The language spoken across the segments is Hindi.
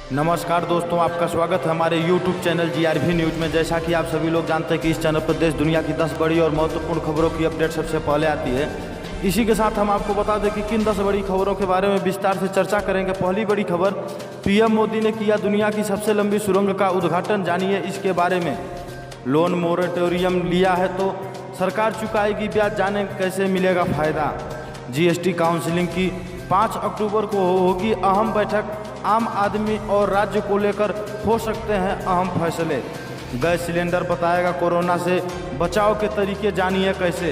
नमस्कार दोस्तों, आपका स्वागत है हमारे YouTube चैनल GRV न्यूज़ में। जैसा कि आप सभी लोग जानते हैं कि इस चैनल पर देश दुनिया की 10 बड़ी और महत्वपूर्ण खबरों की अपडेट सबसे पहले आती है। इसी के साथ हम आपको बता दें कि किन 10 बड़ी खबरों के बारे में विस्तार से चर्चा करेंगे। पहली बड़ी खबर, PM मोदी ने किया दुनिया की सबसे लंबी सुरंग का उद्घाटन, जानिए इसके बारे में। लोन मोरेटोरियम लिया है तो सरकार चुकाएगी ब्याज, जाने कैसे मिलेगा फ़ायदा। GST काउंसिलिंग की 5 अक्टूबर को होगी अहम बैठक, आम आदमी और राज्य को लेकर हो सकते हैं अहम फैसले। गैस सिलेंडर बताएगा कोरोना से बचाव के तरीके, जानिए कैसे।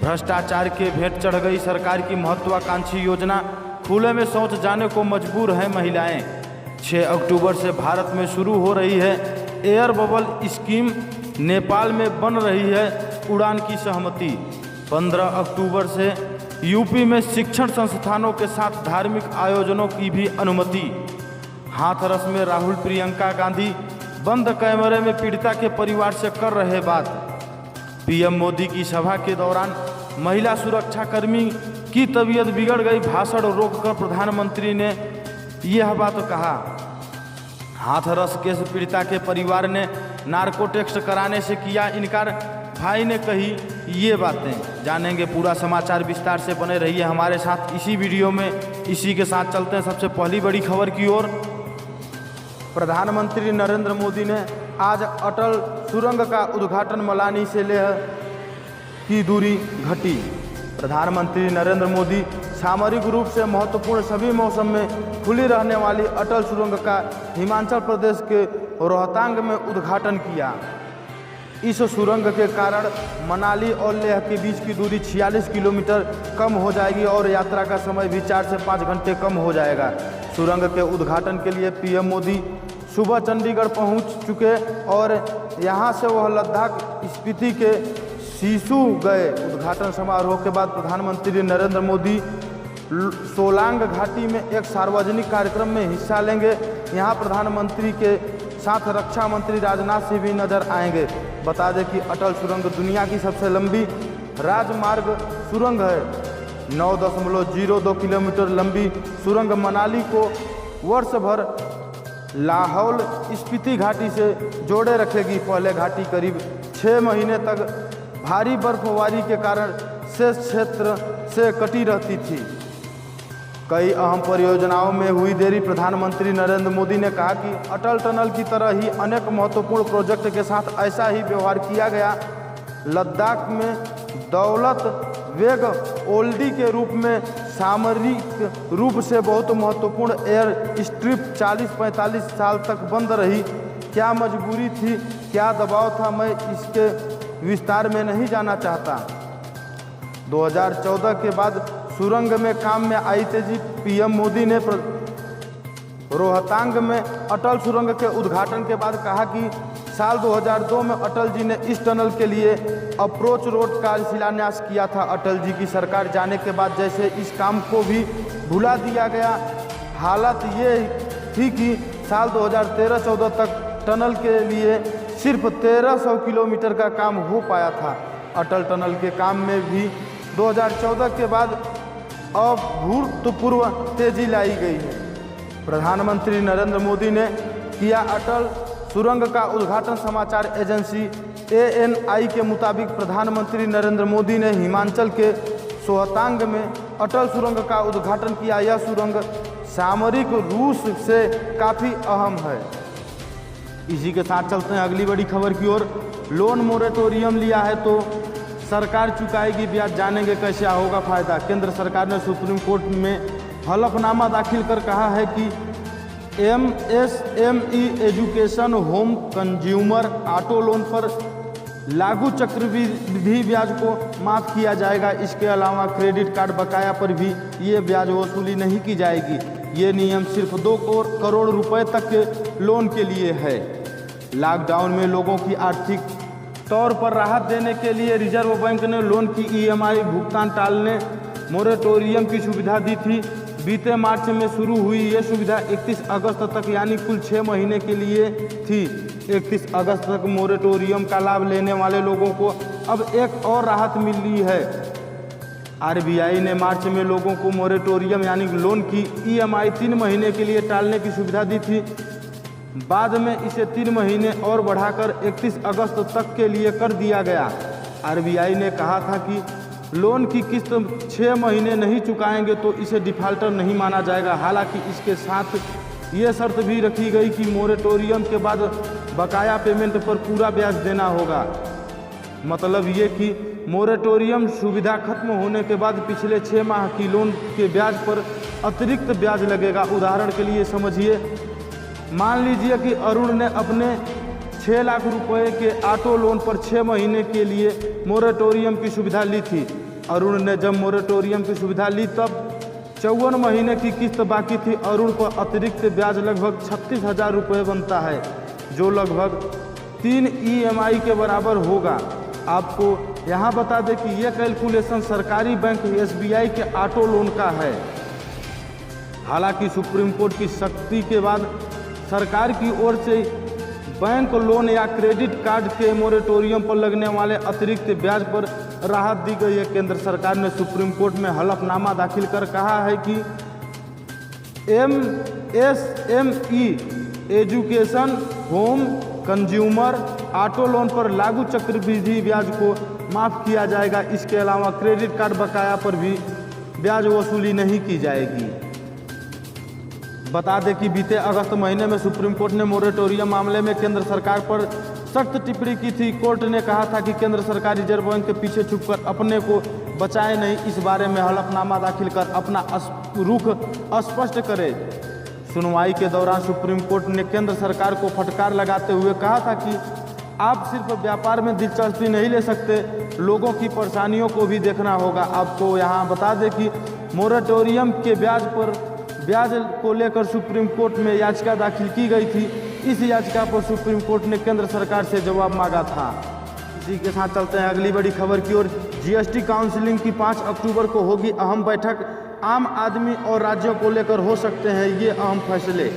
भ्रष्टाचार के भेंट चढ़ गई सरकार की महत्वाकांक्षी योजना, खुले में शौच जाने को मजबूर हैं महिलाएं। 6 अक्टूबर से भारत में शुरू हो रही है एयर बबल स्कीम, नेपाल में बन रही है उड़ान की सहमति। 15 अक्टूबर से यूपी में शिक्षण संस्थानों के साथ धार्मिक आयोजनों की भी अनुमति। हाथरस में राहुल प्रियंका गांधी बंद कैमरे में पीड़िता के परिवार से कर रहे बात। PM मोदी की सभा के दौरान महिला सुरक्षाकर्मी की तबीयत बिगड़ गई, भाषण रोककर प्रधानमंत्री ने यह बात कहा। हाथरस केस पीड़िता के परिवार ने नार्को टेस्ट कराने से किया इनकार, भाई ने कही ये बातें। जानेंगे पूरा समाचार, विस्तार से बने रहिए हमारे साथ इसी वीडियो में। इसी के साथ चलते हैं सबसे पहली बड़ी खबर की ओर। प्रधानमंत्री नरेंद्र मोदी ने आज अटल सुरंग का उद्घाटन, मलानी से लेह की दूरी घटी। प्रधानमंत्री नरेंद्र मोदी सामरिक रूप से महत्वपूर्ण सभी मौसम में खुली रहने वाली अटल सुरंग का हिमाचल प्रदेश के रोहतांग में उद्घाटन किया। इस सुरंग के कारण मनाली और लेह के बीच की दूरी 46 किलोमीटर कम हो जाएगी और यात्रा का समय भी 4 से 5 घंटे कम हो जाएगा। सुरंग के उद्घाटन के लिए PM मोदी सुबह चंडीगढ़ पहुंच चुके और यहां से वह लद्दाख स्पीति के सिसु गए। उद्घाटन समारोह के बाद प्रधानमंत्री नरेंद्र मोदी सोलांग घाटी में एक सार्वजनिक कार्यक्रम में हिस्सा लेंगे। यहां प्रधानमंत्री के साथ रक्षा मंत्री राजनाथ सिंह भी नजर आएंगे। बता दें कि अटल सुरंग दुनिया की सबसे लंबी राजमार्ग सुरंग है। 9.02 किलोमीटर लंबी सुरंग मनाली को वर्ष भर लाहौल स्पीति घाटी से जोड़े रखेगी। पहले घाटी करीब 6 महीने तक भारी बर्फबारी के कारण शेष क्षेत्र से कटी रहती थी। कई अहम परियोजनाओं में हुई देरी, प्रधानमंत्री नरेंद्र मोदी ने कहा कि अटल टनल की तरह ही अनेक महत्वपूर्ण प्रोजेक्ट के साथ ऐसा ही व्यवहार किया गया। लद्दाख में दौलत बेग ओल्डी के रूप में सामरिक रूप से बहुत महत्वपूर्ण एयर स्ट्रिप 40-45 साल तक बंद रही। क्या मजबूरी थी, क्या दबाव था, मैं इसके विस्तार में नहीं जाना चाहता। 2014 के बाद सुरंग में काम में आई तेजी, PM मोदी ने रोहतांग में अटल सुरंग के उद्घाटन के बाद कहा कि साल 2002 में अटल जी ने इस टनल के लिए अप्रोच रोड का शिलान्यास किया था। अटल जी की सरकार जाने के बाद जैसे इस काम को भी भुला दिया गया। हालत ये थी कि साल 2013-14 तक टनल के लिए सिर्फ 1300 किलोमीटर का काम हो पाया था। अटल टनल के काम में भी 2014 के बाद अभूतपूर्व तेजी लाई गई है। प्रधानमंत्री नरेंद्र मोदी ने किया अटल सुरंग का उद्घाटन। समाचार एजेंसी ANI के मुताबिक प्रधानमंत्री नरेंद्र मोदी ने हिमाचल के रोहतांग में अटल सुरंग का उद्घाटन किया। यह सुरंग सामरिक रूप से काफ़ी अहम है। इसी के साथ चलते हैं अगली बड़ी खबर की ओर। लोन मोरेटोरियम लिया है तो सरकार चुकाएगी ब्याज, जानेंगे कैसे होगा फ़ायदा। केंद्र सरकार ने सुप्रीम कोर्ट में हलफनामा दाखिल कर कहा है कि MSME education, home, consumer, auto loan पर लागू चक्रवृद्धि ब्याज को माफ़ किया जाएगा। इसके अलावा क्रेडिट कार्ड बकाया पर भी ये ब्याज वसूली नहीं की जाएगी। ये नियम सिर्फ 2 करोड़ रुपए तक के लोन के लिए है। लॉकडाउन में लोगों की आर्थिक तौर पर राहत देने के लिए रिजर्व बैंक ने लोन की EMI भुगतान टालने मोरेटोरियम की सुविधा दी थी। बीते मार्च में शुरू हुई ये सुविधा 31 अगस्त तक यानी कुल 6 महीने के लिए थी। 31 अगस्त तक मोरेटोरियम का लाभ लेने वाले लोगों को अब एक और राहत मिली है। आरबीआई ने मार्च में लोगों को मोरेटोरियम यानी लोन की ईएमआई 3 महीने के लिए टालने की सुविधा दी थी। बाद में इसे 3 महीने और बढ़ाकर 31 अगस्त तक के लिए कर दिया गया। आरबीआई ने कहा था कि लोन की किस्त 6 महीने नहीं चुकाएंगे तो इसे डिफाल्टर नहीं माना जाएगा। हालांकि इसके साथ ये शर्त भी रखी गई कि मोरेटोरियम के बाद बकाया पेमेंट पर पूरा ब्याज देना होगा। मतलब ये कि मोरेटोरियम सुविधा खत्म होने के बाद पिछले 6 माह की लोन के ब्याज पर अतिरिक्त ब्याज लगेगा। उदाहरण के लिए समझिए, मान लीजिए कि अरुण ने अपने 6 लाख रुपए के ऑटो लोन पर 6 महीने के लिए मोरेटोरियम की सुविधा ली थी। अरुण ने जब मोरेटोरियम की सुविधा ली तब 54 महीने की किस्त बाकी थी। अरुण को अतिरिक्त ब्याज लगभग 36,000 रुपये बनता है, जो लगभग 3 ईएमआई के बराबर होगा। आपको यहाँ बता दें कि ये कैलकुलेशन सरकारी बैंक एसबीआई के ऑटो लोन का है। हालांकि सुप्रीम कोर्ट की सख्ती के बाद सरकार की ओर से बैंक लोन या क्रेडिट कार्ड के मोरेटोरियम पर लगने वाले अतिरिक्त ब्याज पर राहत दी गई है। केंद्र सरकार ने सुप्रीम कोर्ट में हलफनामा दाखिल कर कहा है कि MSME, education, home, consumer, auto loan पर लागू चक्रवृद्धि ब्याज को माफ़ किया जाएगा। इसके अलावा क्रेडिट कार्ड बकाया पर भी ब्याज वसूली नहीं की जाएगी। बता दें कि बीते अगस्त महीने में सुप्रीम कोर्ट ने मोरेटोरियम मामले में केंद्र सरकार पर सख्त टिप्पणी की थी। कोर्ट ने कहा था कि केंद्र सरकार रिजर्व बैंक के पीछे छुपकर अपने को बचाए नहीं, इस बारे में हलफनामा दाखिल कर अपना रुख स्पष्ट करे। सुनवाई के दौरान सुप्रीम कोर्ट ने केंद्र सरकार को फटकार लगाते हुए कहा था कि आप सिर्फ व्यापार में दिलचस्पी नहीं ले सकते, लोगों की परेशानियों को भी देखना होगा। आपको यहाँ बता दें कि मोरेटोरियम के ब्याज को लेकर सुप्रीम कोर्ट में याचिका दाखिल की गई थी। इस याचिका पर सुप्रीम कोर्ट ने केंद्र सरकार से जवाब मांगा था। इसी के साथ चलते हैं अगली बड़ी खबर की ओर। जीएसटी काउंसिलिंग की 5 अक्टूबर को होगी अहम बैठक। आम आदमी और राज्यों को लेकर हो सकते हैं ये अहम फैसले।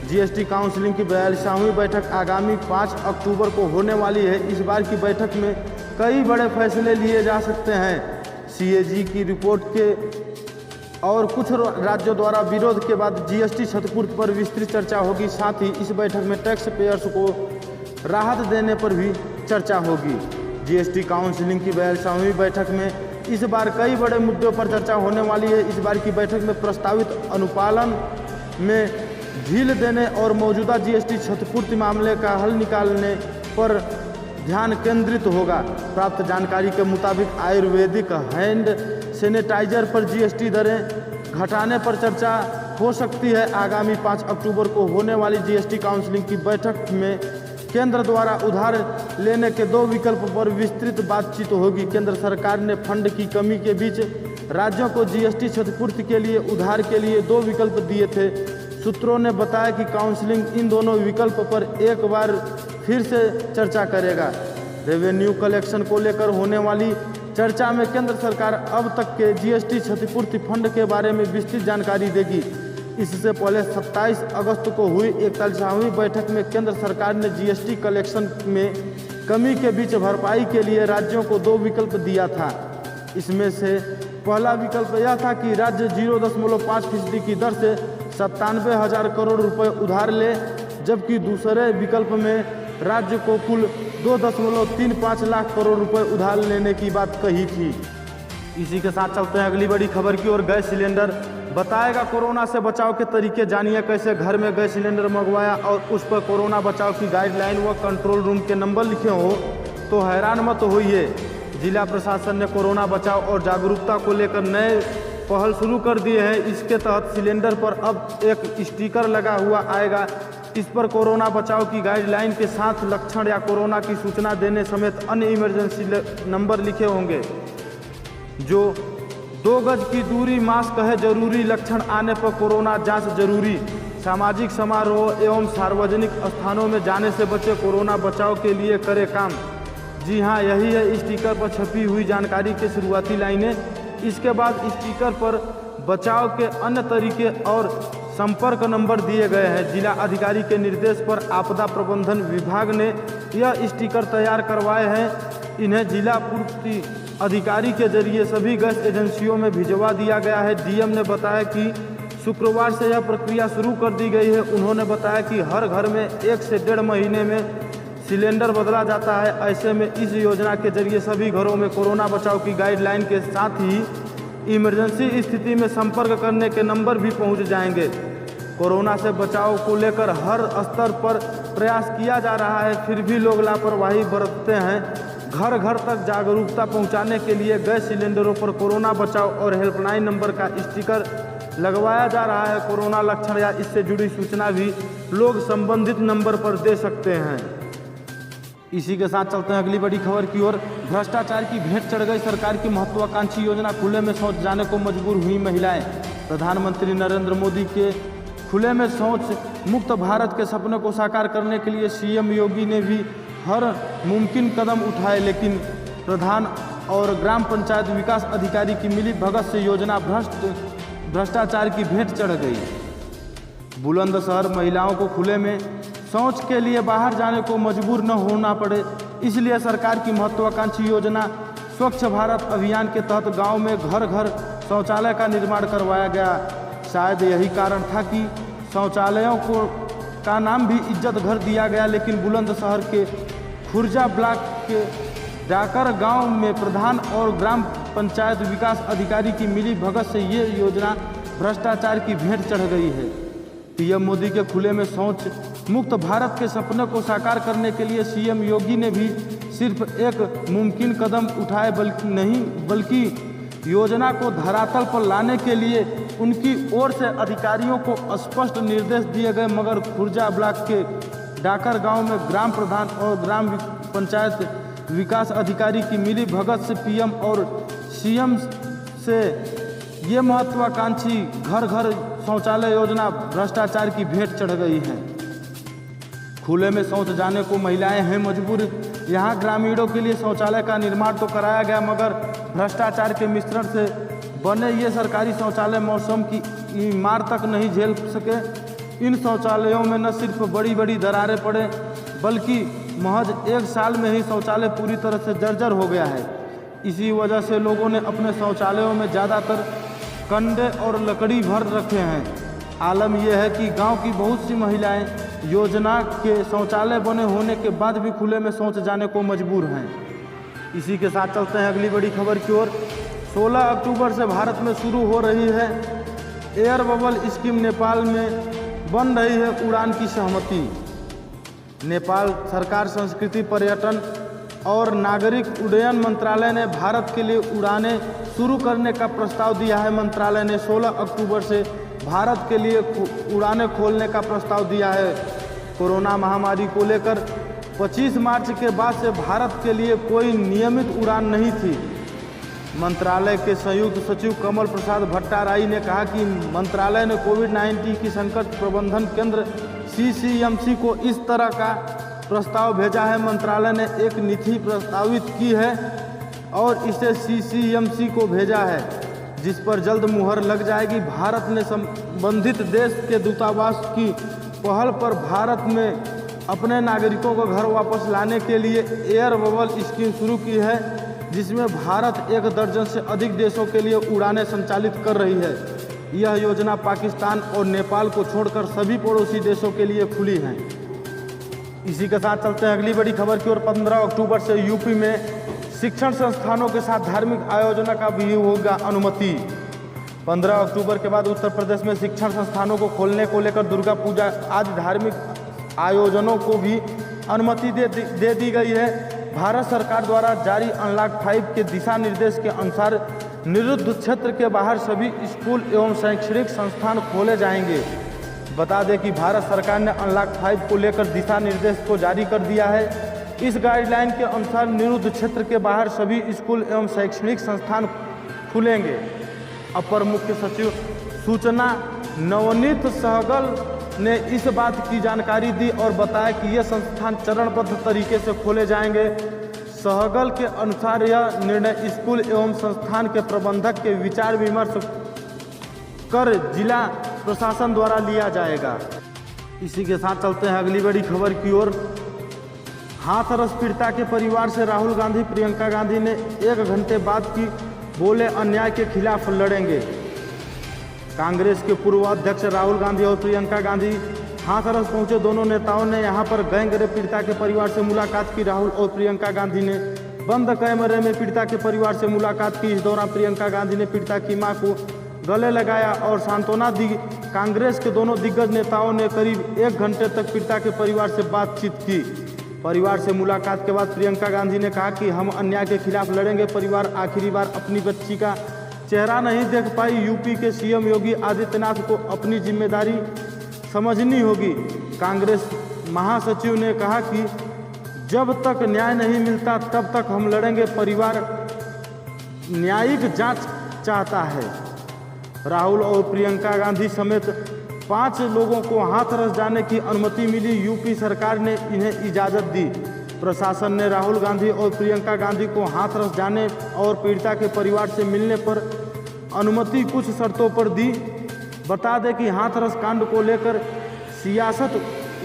जीएसटी काउंसिलिंग की 42वीं बैठक आगामी 5 अक्टूबर को होने वाली है। इस बार की बैठक में कई बड़े फैसले लिए जा सकते हैं। सीएजी की रिपोर्ट के और कुछ राज्यों द्वारा विरोध के बाद जीएसटी क्षतिपूर्ति पर विस्तृत चर्चा होगी। साथ ही इस बैठक में टैक्स पेयर्स को राहत देने पर भी चर्चा होगी। जीएसटी काउंसिलिंग की 42वीं बैठक में इस बार कई बड़े मुद्दों पर चर्चा होने वाली है। इस बार की बैठक में प्रस्तावित अनुपालन में ढील देने और मौजूदा जीएसटी क्षतिपूर्ति मामले का हल निकालने पर ध्यान केंद्रित होगा। प्राप्त जानकारी के मुताबिक आयुर्वेदिक हैंड सैनिटाइजर पर जीएसटी दरें घटाने पर चर्चा हो सकती है। आगामी 5 अक्टूबर को होने वाली जीएसटी काउंसिलिंग की बैठक में केंद्र द्वारा उधार लेने के 2 विकल्प पर विस्तृत बातचीत होगी। केंद्र सरकार ने फंड की कमी के बीच राज्यों को जीएसटी क्षतिपूर्ति के लिए उधार के लिए 2 विकल्प दिए थे। सूत्रों ने बताया कि काउंसिलिंग इन दोनों विकल्प पर एक बार फिर से चर्चा करेगा। रेवेन्यू कलेक्शन को लेकर होने वाली चर्चा में केंद्र सरकार अब तक के जीएसटी क्षतिपूर्ति फंड के बारे में विस्तृत जानकारी देगी। इससे पहले 27 अगस्त को हुई 41वीं बैठक में केंद्र सरकार ने जीएसटी कलेक्शन में कमी के बीच भरपाई के लिए राज्यों को 2 विकल्प दिया था। इसमें से पहला विकल्प यह था कि राज्य 0.5% की दर से 97,000 करोड़ रुपए उधार ले, जबकि दूसरे विकल्प में राज्य को कुल 2.35 लाख करोड़ रुपए उधार लेने की बात कही थी। इसी के साथ चलते हैं अगली बड़ी खबर की ओर। गैस सिलेंडर बताएगा कोरोना से बचाव के तरीके, जानिए कैसे घर में गैस सिलेंडर मंगवाया और उस पर कोरोना बचाव की गाइडलाइन व कंट्रोल रूम के नंबर लिखे हो तो हैरान मत होइए। जिला प्रशासन ने कोरोना बचाव और जागरूकता को लेकर नए पहल शुरू कर दिए हैं। इसके तहत सिलेंडर पर अब एक स्टिकर लगा हुआ आएगा। इस पर कोरोना बचाव की गाइडलाइन के साथ लक्षण या कोरोना की सूचना देने समेत अन्य इमरजेंसी नंबर लिखे होंगे, जो 2 गज की दूरी, मास्क है जरूरी, लक्षण आने पर कोरोना जांच जरूरी, सामाजिक समारोह एवं सार्वजनिक स्थानों में जाने से बचे, कोरोना बचाव के लिए करे काम। जी हाँ, यही है स्टिकर पर छपी हुई जानकारी की शुरुआती लाइनें। इसके बाद स्टिकर पर बचाव के अन्य तरीके और संपर्क नंबर दिए गए हैं। जिला अधिकारी के निर्देश पर आपदा प्रबंधन विभाग ने यह स्टिकर तैयार करवाए हैं। इन्हें जिला पूर्ति अधिकारी के जरिए सभी गैस एजेंसियों में भिजवा दिया गया है। डीएम ने बताया कि शुक्रवार से यह प्रक्रिया शुरू कर दी गई है। उन्होंने बताया कि हर घर में 1 से 1.5 महीने में सिलेंडर बदला जाता है। ऐसे में इस योजना के जरिए सभी घरों में कोरोना बचाव की गाइडलाइन के साथ ही इमरजेंसी स्थिति में संपर्क करने के नंबर भी पहुंच जाएंगे। कोरोना से बचाव को लेकर हर स्तर पर प्रयास किया जा रहा है, फिर भी लोग लापरवाही बरतते हैं। घर घर तक जागरूकता पहुंचाने के लिए गैस सिलेंडरों पर कोरोना बचाव और हेल्पलाइन नंबर का स्टिकर लगवाया जा रहा है। कोरोना लक्षण या इससे जुड़ी सूचना भी लोग संबंधित नंबर पर दे सकते हैं। इसी के साथ चलते हैं अगली बड़ी खबर की ओर। भ्रष्टाचार की भेंट चढ़ गई सरकार की महत्वाकांक्षी योजना, खुले में शौच जाने को मजबूर हुई महिलाएं। प्रधानमंत्री नरेंद्र मोदी के खुले में शौच मुक्त भारत के सपने को साकार करने के लिए सीएम योगी ने भी हर मुमकिन कदम उठाए, लेकिन प्रधान और ग्राम पंचायत विकास अधिकारी की मिली भगत से योजना भ्रष्टाचार की भेंट चढ़ गई। बुलंदशहर महिलाओं को खुले में शौच के लिए बाहर जाने को मजबूर न होना पड़े, इसलिए सरकार की महत्वाकांक्षी योजना स्वच्छ भारत अभियान के तहत गांव में घर घर शौचालय का निर्माण करवाया गया। शायद यही कारण था कि शौचालयों का नाम भी इज्जत घर दिया गया, लेकिन बुलंदशहर के खुर्जा ब्लॉक के डाकर गांव में प्रधान और ग्राम पंचायत विकास अधिकारी की मिली भगत से ये योजना भ्रष्टाचार की भेंट चढ़ गई है। पीएम मोदी के खुले में शौच मुक्त भारत के सपने को साकार करने के लिए सीएम योगी ने भी सिर्फ एक मुमकिन कदम उठाए बल्कि योजना को धरातल पर लाने के लिए उनकी ओर से अधिकारियों को स्पष्ट निर्देश दिए गए, मगर खुर्जा ब्लॉक के डाकर गांव में ग्राम प्रधान और ग्राम पंचायत विकास अधिकारी की मिली भगत से पीएम और सीएम से ये महत्वाकांक्षी घर घर शौचालय योजना भ्रष्टाचार की भेंट चढ़ गई है। खुले में शौच जाने को महिलाएं हैं मजबूर। यहाँ ग्रामीणों के लिए शौचालय का निर्माण तो कराया गया, मगर भ्रष्टाचार के मिश्रण से बने ये सरकारी शौचालय मौसम की मार तक नहीं झेल सके। इन शौचालयों में न सिर्फ बड़ी बड़ी दरारें पड़े, बल्कि महज 1 साल में ही शौचालय पूरी तरह से जर्जर हो गया है। इसी वजह से लोगों ने अपने शौचालयों में ज़्यादातर कंडे और लकड़ी भर रखे हैं। आलम यह है कि गांव की बहुत सी महिलाएं योजना के शौचालय बने होने के बाद भी खुले में शौच जाने को मजबूर हैं। इसी के साथ चलते हैं अगली बड़ी खबर की ओर। 16 अक्टूबर से भारत में शुरू हो रही है एयर बबल स्कीम। नेपाल में बन रही है उड़ान की सहमति। नेपाल सरकार संस्कृति, पर्यटन और नागरिक उड्डयन मंत्रालय ने भारत के लिए उड़ानें शुरू करने का प्रस्ताव दिया है। मंत्रालय ने 16 अक्टूबर से भारत के लिए उड़ानें खोलने का प्रस्ताव दिया है। कोरोना महामारी को लेकर 25 मार्च के बाद से भारत के लिए कोई नियमित उड़ान नहीं थी। मंत्रालय के संयुक्त सचिव कमल प्रसाद भट्टाराई ने कहा कि मंत्रालय ने कोविड-19 की संकट प्रबंधन केंद्र CCMC को इस तरह का प्रस्ताव भेजा है। मंत्रालय ने एक नीति प्रस्तावित की है और इसे CCMC को भेजा है, जिस पर जल्द मुहर लग जाएगी। भारत ने संबंधित देश के दूतावास की पहल पर भारत में अपने नागरिकों को घर वापस लाने के लिए एयर बबल स्कीम शुरू की है, जिसमें भारत 1 दर्जन से अधिक देशों के लिए उड़ानें संचालित कर रही है। यह योजना पाकिस्तान और नेपाल को छोड़कर सभी पड़ोसी देशों के लिए खुली है। इसी के साथ चलते हैं अगली बड़ी खबर की ओर। 15 अक्टूबर से यूपी में शिक्षण संस्थानों के साथ धार्मिक आयोजनों का भी होगा अनुमति। 15 अक्टूबर के बाद उत्तर प्रदेश में शिक्षण संस्थानों को खोलने को लेकर दुर्गा पूजा आदि धार्मिक आयोजनों को भी अनुमति दे दी गई है। भारत सरकार द्वारा जारी अनलॉक 5 के दिशा निर्देश के अनुसार निरुद्ध क्षेत्र के बाहर सभी स्कूल एवं शैक्षणिक संस्थान खोले जाएंगे। बता दें कि भारत सरकार ने अनलॉक 5 को लेकर दिशा निर्देश को जारी कर दिया है। इस गाइडलाइन के अनुसार निरुद्ध क्षेत्र के बाहर सभी स्कूल एवं शैक्षणिक संस्थान खुलेंगे। अपर मुख्य सचिव सूचना नवनीत सहगल ने इस बात की जानकारी दी और बताया कि ये संस्थान चरणबद्ध तरीके से खोले जाएंगे। सहगल के अनुसार यह निर्णय स्कूल एवं संस्थान के प्रबंधक के विचार विमर्श कर जिला प्रशासन द्वारा लिया जाएगा। इसी के साथ चलते हैं अगली बड़ी खबर की ओर। हाथरस पीड़िता के परिवार से राहुल गांधी प्रियंका गांधी ने 1 घंटे बाद की, बोले अन्याय के खिलाफ लड़ेंगे। कांग्रेस के पूर्व अध्यक्ष राहुल गांधी और प्रियंका गांधी हाथरस पहुंचे। दोनों नेताओं ने यहां पर गैंग रेप पीड़िता के परिवार से मुलाकात की। राहुल और प्रियंका गांधी ने बंद कैमरे में पीड़िता के परिवार से मुलाकात की। इस दौरान प्रियंका गांधी ने पीड़िता की मां को गले लगाया और सांत्वना दी। कांग्रेस के दोनों दिग्गज नेताओं ने करीब 1 घंटे तक पीड़िता के परिवार से बातचीत की। परिवार से मुलाकात के बाद प्रियंका गांधी ने कहा कि हम अन्याय के खिलाफ लड़ेंगे। परिवार आखिरी बार अपनी बच्ची का चेहरा नहीं देख पाई। यूपी के सीएम योगी आदित्यनाथ को अपनी जिम्मेदारी समझनी होगी। कांग्रेस महासचिव ने कहा कि जब तक न्याय नहीं मिलता तब तक हम लड़ेंगे। परिवार न्यायिक जांच चाहता है। राहुल और प्रियंका गांधी समेत 5 लोगों को हाथरस जाने की अनुमति मिली। यूपी सरकार ने इन्हें इजाज़त दी। प्रशासन ने राहुल गांधी और प्रियंका गांधी को हाथरस जाने और पीड़िता के परिवार से मिलने पर अनुमति कुछ शर्तों पर दी। बता दें कि हाथरस कांड को लेकर सियासत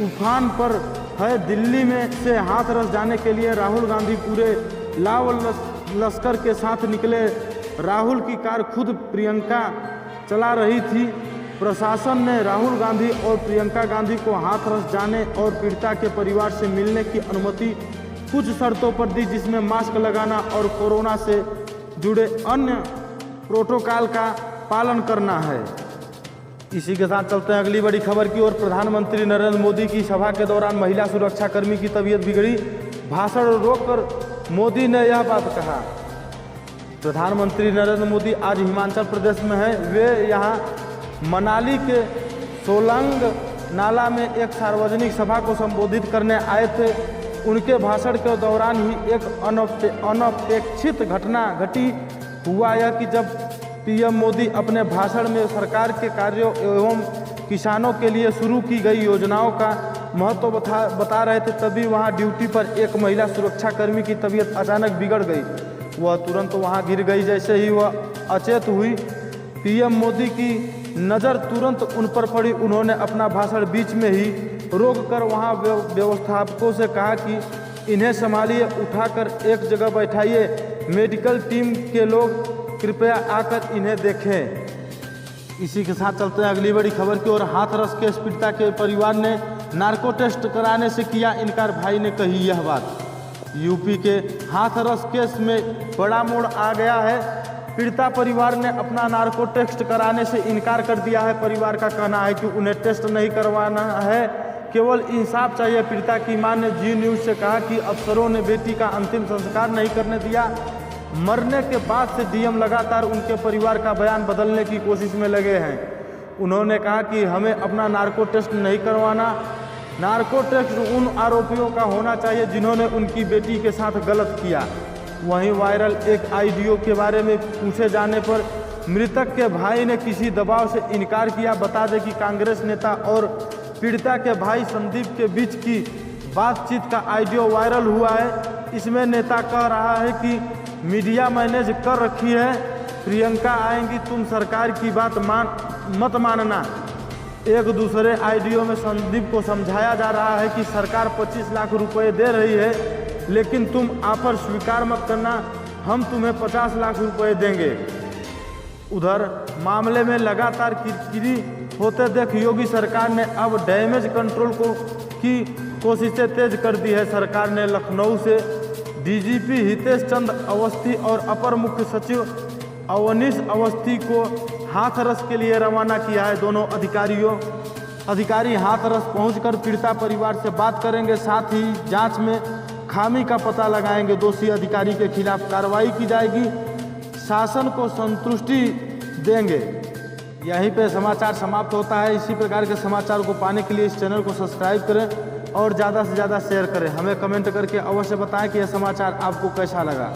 उफान पर है। दिल्ली में से हाथरस जाने के लिए राहुल गांधी पूरे लाव लश्कर के साथ निकले। राहुल की कार खुद प्रियंका चला रही थी। प्रशासन ने राहुल गांधी और प्रियंका गांधी को हाथरस जाने और पीड़िता के परिवार से मिलने की अनुमति कुछ शर्तों पर दी, जिसमें मास्क लगाना और कोरोना से जुड़े अन्य प्रोटोकॉल का पालन करना है। इसी के साथ चलते हैं अगली बड़ी खबर की ओर। प्रधानमंत्री नरेंद्र मोदी की सभा के दौरान महिला सुरक्षाकर्मी की तबीयत बिगड़ी। भाषण रोककर मोदी ने यह बात कहा। प्रधानमंत्री नरेंद्र मोदी आज हिमाचल प्रदेश में हैं। वे यहाँ मनाली के सोलंग नाला में एक सार्वजनिक सभा को संबोधित करने आए थे। उनके भाषण के दौरान ही एक अनपेक्षित घटना घटी। हुआ यह कि जब पीएम मोदी अपने भाषण में सरकार के कार्यों एवं किसानों के लिए शुरू की गई योजनाओं का महत्व बता रहे थे, तभी वहां ड्यूटी पर एक महिला सुरक्षाकर्मी की तबीयत अचानक बिगड़ गई। वह तुरंत वहां गिर गई। जैसे ही वह अचेत हुई, पीएम मोदी की नज़र तुरंत उन पर पड़ी। उन्होंने अपना भाषण बीच में ही रोककर वहां व्यवस्थापकों से कहा कि इन्हें संभालिए, उठाकर एक जगह बैठाइए। मेडिकल टीम के लोग कृपया आकर इन्हें देखें। इसी के साथ चलते हैं अगली बड़ी खबर की ओर। हाथरस केस पीड़िता के परिवार ने नार्को टेस्ट कराने से किया इनकार। भाई ने कही यह बात। यूपी के हाथरस केस में बड़ा मोड़ आ गया है। पीड़िता परिवार ने अपना नार्को टेस्ट कराने से इनकार कर दिया है। परिवार का कहना है कि उन्हें टेस्ट नहीं करवाना है, केवल इंसाफ चाहिए। पीड़िता की मां ने जी न्यूज़ से कहा कि अफसरों ने बेटी का अंतिम संस्कार नहीं करने दिया। मरने के बाद से डीएम लगातार उनके परिवार का बयान बदलने की कोशिश में लगे हैं। उन्होंने कहा कि हमें अपना नार्को टेस्ट नहीं करवाना। नार्को टेस्ट उन आरोपियों का होना चाहिए जिन्होंने उनकी बेटी के साथ गलत किया। वहीं वायरल एक ऑडियो के बारे में पूछे जाने पर मृतक के भाई ने किसी दबाव से इनकार किया। बता दें कि कांग्रेस नेता और पीड़िता के भाई संदीप के बीच की बातचीत का ऑडियो वायरल हुआ है। इसमें नेता कह रहा है कि मीडिया मैनेज कर रखी है, प्रियंका आएंगी, तुम सरकार की बात मत मानना। एक दूसरे ऑडियो में संदीप को समझाया जा रहा है कि सरकार 25 लाख रुपए दे रही है, लेकिन तुम ऑफर स्वीकार मत करना, हम तुम्हें 50 लाख रुपए देंगे। उधर मामले में लगातार किरकिरी होते देख योगी सरकार ने अब डैमेज कंट्रोल की कोशिशें तेज कर दी है। सरकार ने लखनऊ से डीजीपी हितेश चंद्र अवस्थी और अपर मुख्य सचिव अवनीश अवस्थी को हाथरस के लिए रवाना किया है। दोनों अधिकारी हाथरस पहुंचकर पीड़िता परिवार से बात करेंगे, साथ ही जांच में खामी का पता लगाएंगे। दोषी अधिकारी के खिलाफ कार्रवाई की जाएगी, शासन को संतुष्टि देंगे। यहीं पे समाचार समाप्त होता है। इसी प्रकार के समाचार को पाने के लिए इस चैनल को सब्सक्राइब करें और ज़्यादा से ज़्यादा शेयर करें। हमें कमेंट करके अवश्य बताएं कि यह समाचार आपको कैसा लगा।